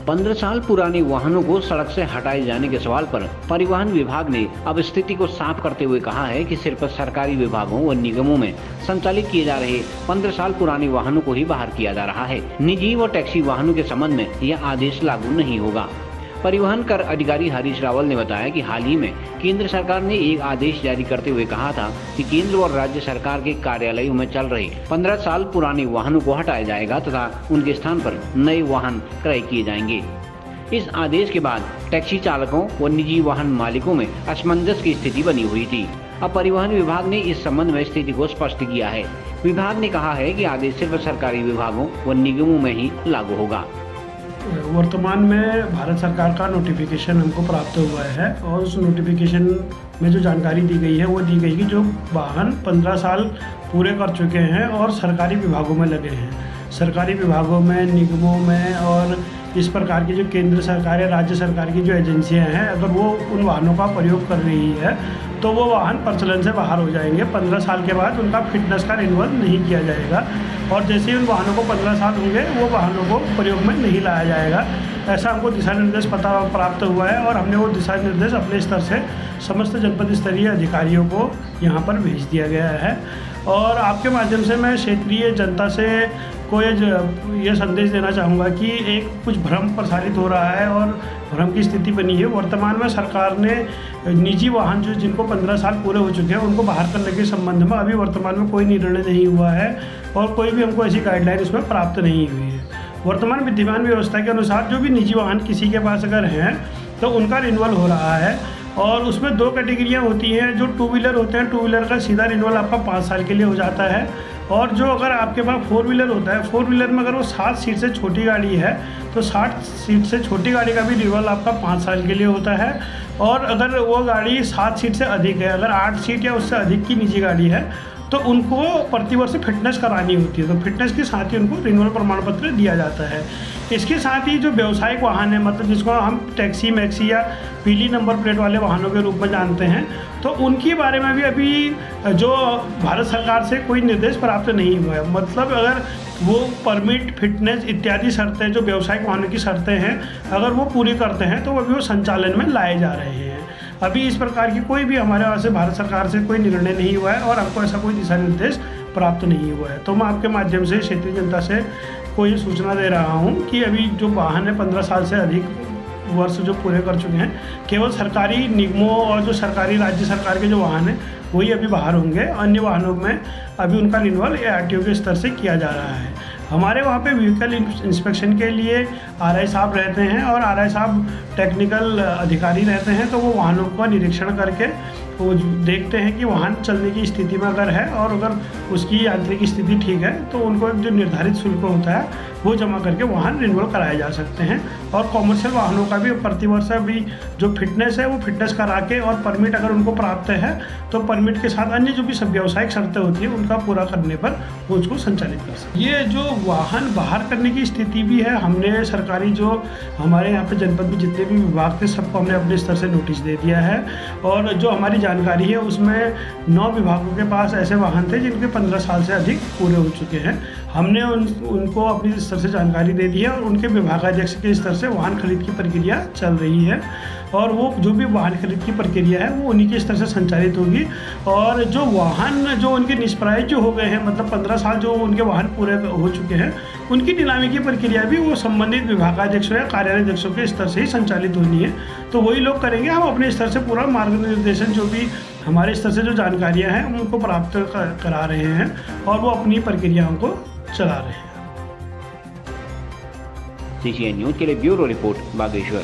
15 साल पुराने वाहनों को सड़क से हटाए जाने के सवाल पर परिवहन विभाग ने अब स्थिति को साफ करते हुए कहा है कि सिर्फ सरकारी विभागों व निगमों में संचालित किए जा रहे 15 साल पुराने वाहनों को ही बाहर किया जा रहा है। निजी व टैक्सी वाहनों के संबंध में यह आदेश लागू नहीं होगा। परिवहन कर अधिकारी हरीश रावल ने बताया कि हाल ही में केंद्र सरकार ने एक आदेश जारी करते हुए कहा था कि केंद्र और राज्य सरकार के कार्यालयों में चल रहे 15 साल पुराने वाहनों को हटाया जाएगा तथा उनके स्थान पर नए वाहन क्रय किए जाएंगे। इस आदेश के बाद टैक्सी चालकों व निजी वाहन मालिकों में असमंजस की स्थिति बनी हुई थी। अब परिवहन विभाग ने इस संबंध में स्थिति को स्पष्ट किया है। विभाग ने कहा है कि आदेश सिर्फ सरकारी विभागों व निगमों में ही लागू होगा। वर्तमान में भारत सरकार का नोटिफिकेशन हमको प्राप्त हुआ है और उस नोटिफिकेशन में जो जानकारी दी गई है वो दी गई कि जो वाहन 15 साल पूरे कर चुके हैं और सरकारी विभागों में लगे हैं, सरकारी विभागों में, निगमों में और इस प्रकार की जो केंद्र सरकार या राज्य सरकार की जो एजेंसियां हैं, अगर वो उन वाहनों का प्रयोग कर रही है तो वो वाहन प्रचलन से बाहर हो जाएंगे। 15 साल के बाद उनका फिटनेस का रिन्यूअल नहीं किया जाएगा और जैसे ही उन वाहनों को 15 साल होंगे वो वाहनों को प्रयोग में नहीं लाया जाएगा। ऐसा हमको दिशा निर्देश प्राप्त हुआ है और हमने वो दिशा निर्देश अपने स्तर से समस्त जनपद स्तरीय अधिकारियों को यहाँ पर भेज दिया गया है। और आपके माध्यम से मैं क्षेत्रीय जनता से को ये संदेश देना चाहूँगा कि एक कुछ भ्रम प्रसारित हो रहा है और भ्रम की स्थिति बनी है। वर्तमान में सरकार ने निजी वाहन जो जिनको 15 साल पूरे हो चुके हैं उनको बाहर करने के संबंध में अभी वर्तमान में कोई निर्णय नहीं हुआ है और कोई भी हमको ऐसी गाइडलाइन इसमें प्राप्त नहीं हुई है। वर्तमान विद्यमान व्यवस्था के अनुसार जो भी निजी वाहन किसी के पास अगर हैं तो उनका रिन्यूअल हो रहा है और उसमें 2 कैटेगरियाँ होती हैं। जो 2 व्हीलर होते हैं, 2 व्हीलर का सीधा रिन्यूअल आपका 5 साल के लिए हो जाता है और जो अगर आपके पास 4 व्हीलर होता है, 4 व्हीलर में अगर वो 7 सीट से छोटी गाड़ी है तो 60 सीट से छोटी गाड़ी का भी रिन्यूअल आपका 5 साल के लिए होता है। और अगर वो गाड़ी 7 सीट से अधिक है, अगर 8 सीट या उससे अधिक की निजी गाड़ी है तो उनको प्रतिवर्ष फिटनेस करानी होती है, तो फिटनेस के साथ ही उनको रिन्यूअल प्रमाण पत्र दिया जाता है। इसके साथ ही जो व्यावसायिक वाहन है, मतलब जिसको हम टैक्सी मैक्सी या पीली नंबर प्लेट वाले वाहनों के रूप में जानते हैं, तो उनके बारे में भी अभी जो भारत सरकार से कोई निर्देश प्राप्त नहीं हुआ है। मतलब अगर वो परमिट, फिटनेस इत्यादि शर्तें जो व्यावसायिक वाहनों की शर्तें हैं अगर वो पूरी करते हैं तो अभी वो संचालन में लाए जा रहे हैं। अभी इस प्रकार की कोई भी हमारे वहाँ से भारत सरकार से कोई निर्णय नहीं हुआ है और हमको ऐसा कोई दिशा निर्देश प्राप्त नहीं हुआ है। तो मैं आपके माध्यम से क्षेत्रीय जनता से को ये सूचना दे रहा हूँ कि अभी जो वाहन है 15 साल से अधिक वर्ष जो पूरे कर चुके हैं, केवल सरकारी निगमों और जो सरकारी राज्य सरकार के जो वाहन हैं वही अभी बाहर होंगे। अन्य वाहनों में अभी उनका रिन्यूअल आरटीओ के स्तर से किया जा रहा है। हमारे वहाँ पे व्हीकल इंस्पेक्शन के लिए आरआई साहब रहते हैं और आरआई साहब टेक्निकल अधिकारी रहते हैं, तो वो वाहनों का निरीक्षण करके वो देखते हैं कि वाहन चलने की स्थिति में अगर है और अगर उसकी यांत्रिक स्थिति ठीक है तो उनको जो निर्धारित शुल्क होता है वो जमा करके वाहन रिन्यूअल कराए जा सकते हैं। और कॉमर्शियल वाहनों का भी प्रतिवर्ष अभी जो फिटनेस है वो फिटनेस करा के और परमिट अगर उनको प्राप्त है तो परमिट के साथ अन्य जो भी सब व्यावसायिक शर्तें होती है उनका पूरा करने पर वो उसको संचालित कर सकते हैं। ये जो वाहन बाहर करने की स्थिति भी है, हमने सरकारी जो हमारे यहाँ पे जनपद में जितने भी विभाग थे सबको हमने अपने स्तर से नोटिस दे दिया है और जो हमारी जानकारी है उसमें 9 विभागों के पास ऐसे वाहन थे जिनके 15 साल से अधिक पूरे हो चुके हैं। हमने उनको अपनी स्तर से जानकारी दे दी है और उनके विभागाध्यक्ष के स्तर से वाहन खरीद की प्रक्रिया चल रही है और वो जो भी वाहन खरीद की प्रक्रिया है वो उन्हीं के स्तर से संचालित होगी। और जो वाहन जो उनके निष्प्राय जो हो गए हैं, मतलब 15 साल जो उनके वाहन पूरे हो चुके हैं, उनकी नीलामी की प्रक्रिया भी वो संबंधित विभागाध्यक्षों या कार्यालयाध्यक्षों के स्तर से ही संचालित होनी है, तो वही लोग करेंगे। हम अपने स्तर से पूरा मार्गनिर्देशन जो भी हमारे स्तर से जो जानकारियाँ हैं उनको प्राप्त करा रहे हैं और वो अपनी प्रक्रियाओं को चला रहे हैं। CCN न्यूज़ के लिए ब्यूरो रिपोर्ट बागेश्वर।